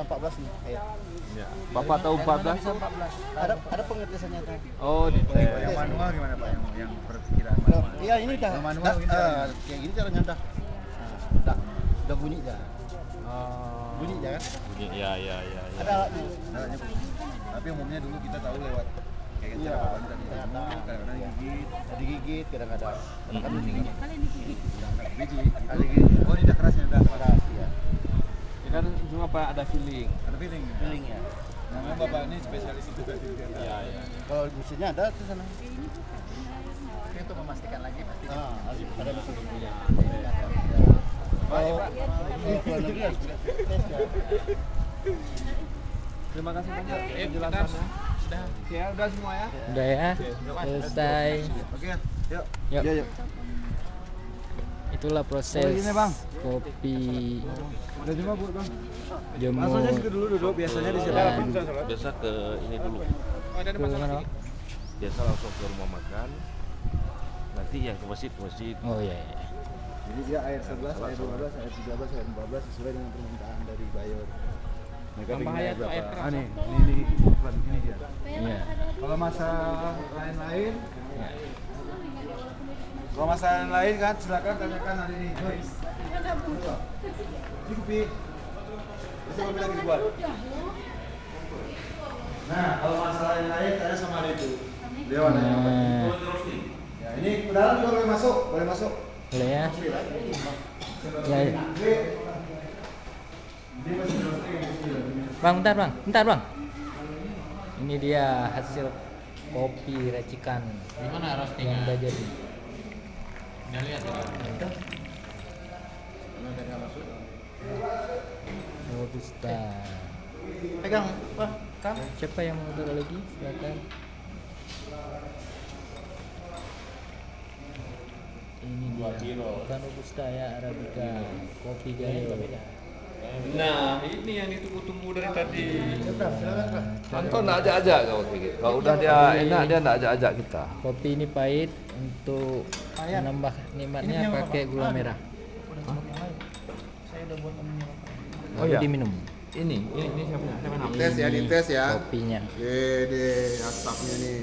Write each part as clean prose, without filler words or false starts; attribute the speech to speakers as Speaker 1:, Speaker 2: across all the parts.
Speaker 1: 14 nih air.
Speaker 2: Ya. Bapak tahu 14?
Speaker 1: Bisa 14. Ada pengetesannya kan.
Speaker 2: Oh, di
Speaker 3: Yang manual gimana Pak? Yang perkiraan manual?
Speaker 1: Iya, ini dah.
Speaker 3: Kalau manual gini caranya?
Speaker 1: Kayak gini caranya dah. Udah bunyi dah. Bunyi dah kan?
Speaker 2: Bunyi, ya.
Speaker 1: Ada alatnya.
Speaker 3: Alatnya bunyi. Tapi umumnya dulu kita tahu lewat kayak
Speaker 1: Iya.
Speaker 3: cara Bapak tadi. Kadang-kadang gigit,
Speaker 1: Ada gigit, kadang-kadang. Kadang-kadang digigit.
Speaker 3: angkat biji. Ada gigit. Oh, ini udah kerasnya udah.
Speaker 1: Keras ya.
Speaker 2: Ya kan cuma apa ada feeling.
Speaker 3: Ada feeling.
Speaker 1: Feeling ya.
Speaker 3: Namanya Bapak ini spesialis itu tadi.
Speaker 2: Iya.
Speaker 1: Kalau mesinnya ada di sana.
Speaker 3: Ini untuk memastikan lagi pasti.
Speaker 1: Ada mesin punya. Kalau di luar negeri harus tes ya.
Speaker 2: Terima kasih banyak penjelasannya. Sudah. Ya, udah semua ya.
Speaker 4: Udah ya, selesai.
Speaker 3: Oke, yuk.
Speaker 4: Yuk. Itulah proses
Speaker 1: ini, Bang.
Speaker 4: kopi
Speaker 3: Udah cuma Bu, Bang.
Speaker 4: jemur.
Speaker 3: Langsung aja situ dulu duduk, biasanya di sini.
Speaker 4: Dan
Speaker 2: Biasa ke ini dulu.
Speaker 4: ke mana, Bang?
Speaker 2: Biasa langsung ke rumah makan. Nanti yang ke masjid.
Speaker 4: Oh iya.
Speaker 3: Jadi dia air 11, air 12, air 13, air 14 sesuai dengan permintaan dari buyer. Mereka
Speaker 2: Yang
Speaker 3: pengen
Speaker 2: bahaya
Speaker 3: air
Speaker 2: tuh
Speaker 3: berapa?
Speaker 2: air keras.
Speaker 3: Nih ini dia.
Speaker 4: Iya.
Speaker 3: Kalau masalah lain-lain,
Speaker 4: Ya.
Speaker 3: kalau masalah lain kan silakan tanyakan hari ini. Joyce. Cukupi. Bisa kopi lagi dibuat. Nah, kalau masalah lain tanya sama dia itu. Dia warnanya apa?
Speaker 4: Nah,
Speaker 3: Ya, ini ke dalam juga boleh masuk,
Speaker 4: boleh ya. Ya. Bang, bentar bang. Ini dia hasil kopi racikan.
Speaker 2: Gimana roastingnya?
Speaker 4: Yang udah jadi.
Speaker 2: Udah lihat ya.
Speaker 4: Robusta.
Speaker 1: Pegang, Pak. Kan?
Speaker 4: Siapa yang mau dulu lagi? Silakan. Ini dia. Bukan robusta ya, arabica. Kopi gayo.
Speaker 2: Nah, ini yang ditunggu-tunggu dari tadi.
Speaker 5: Anton nggak ajak-ajak kau kayak gitu. Kalau udah dia enak dia nggak ajak-ajak kita.
Speaker 4: Kopi ini pahit, untuk menambah nikmatnya pakai gula merah.
Speaker 1: Saya udah buat minum.
Speaker 4: Lalu
Speaker 5: iya?
Speaker 4: diminum
Speaker 2: Ini siapa?
Speaker 3: Tes ya, dites ya.
Speaker 4: kopinya.
Speaker 3: Gede asapnya nih.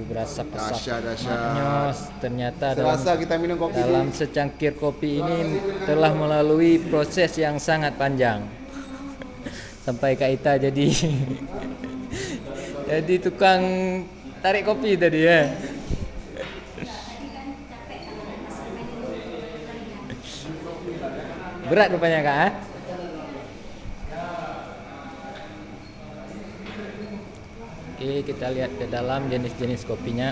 Speaker 4: Berasap-asap.
Speaker 3: Dahsyat.
Speaker 4: Maknyos. Ternyata
Speaker 3: Serasa kita minum kopi.
Speaker 4: dalam secangkir kopi ini telah melalui proses yang sangat panjang sampai Kak Ita jadi jadi tukang tarik kopi tadi ya. Berat rupanya Kak. Oke, kita lihat ke dalam jenis-jenis kopinya.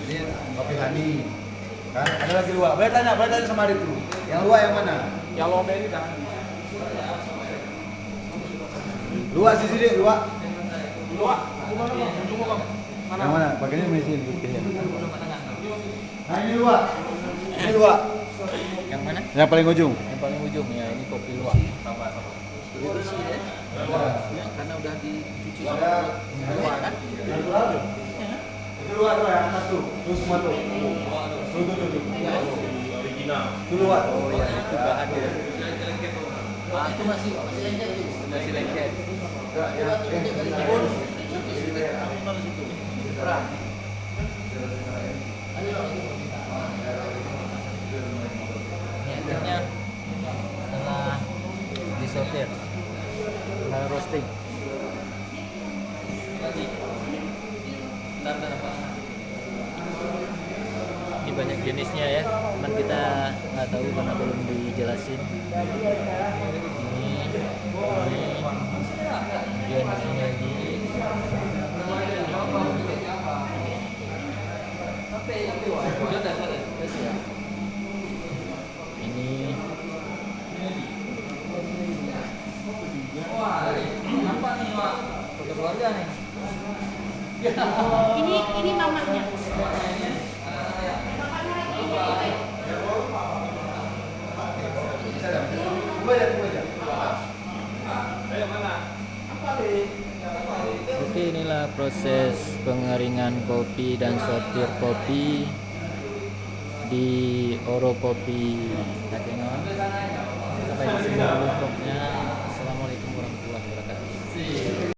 Speaker 3: Ini kopi honey. Kan ada lagi luak. Boleh tanya sama dia tuh. Yang luak yang mana?
Speaker 2: Yang loberi kan.
Speaker 3: Luak sisi deh, luak.
Speaker 2: Luak. Tunggu Bang.
Speaker 3: Yang mana? Pakainya mesin putih ya. Nah, ini luak. Ini luak.
Speaker 4: Yang mana?
Speaker 3: Yang paling ujung.
Speaker 4: Yang paling ujung ya, ini kopi luwak.
Speaker 1: Karena udah dicuci
Speaker 3: Ada
Speaker 1: luar kan?
Speaker 3: Itu luak tuh yang satu. Tuh semua tuh. Tuh.
Speaker 2: Original.
Speaker 3: Itu luak.
Speaker 4: Oh ya, itu bahan ya.
Speaker 1: Itu masih lengket tuh.
Speaker 4: Masih lengket. Ini akhirnya setelah disortir, setelah roasting. Ini banyak jenisnya ya, cuman kita nggak tahu karena belum dijelasin. Ini, kemudian ini lagi. Ini foto keluarga nih.
Speaker 6: Ini mamanya.
Speaker 4: Oke, inilah proses pengeringan kopi dan sortir kopi di Oro Kopi Kacengon.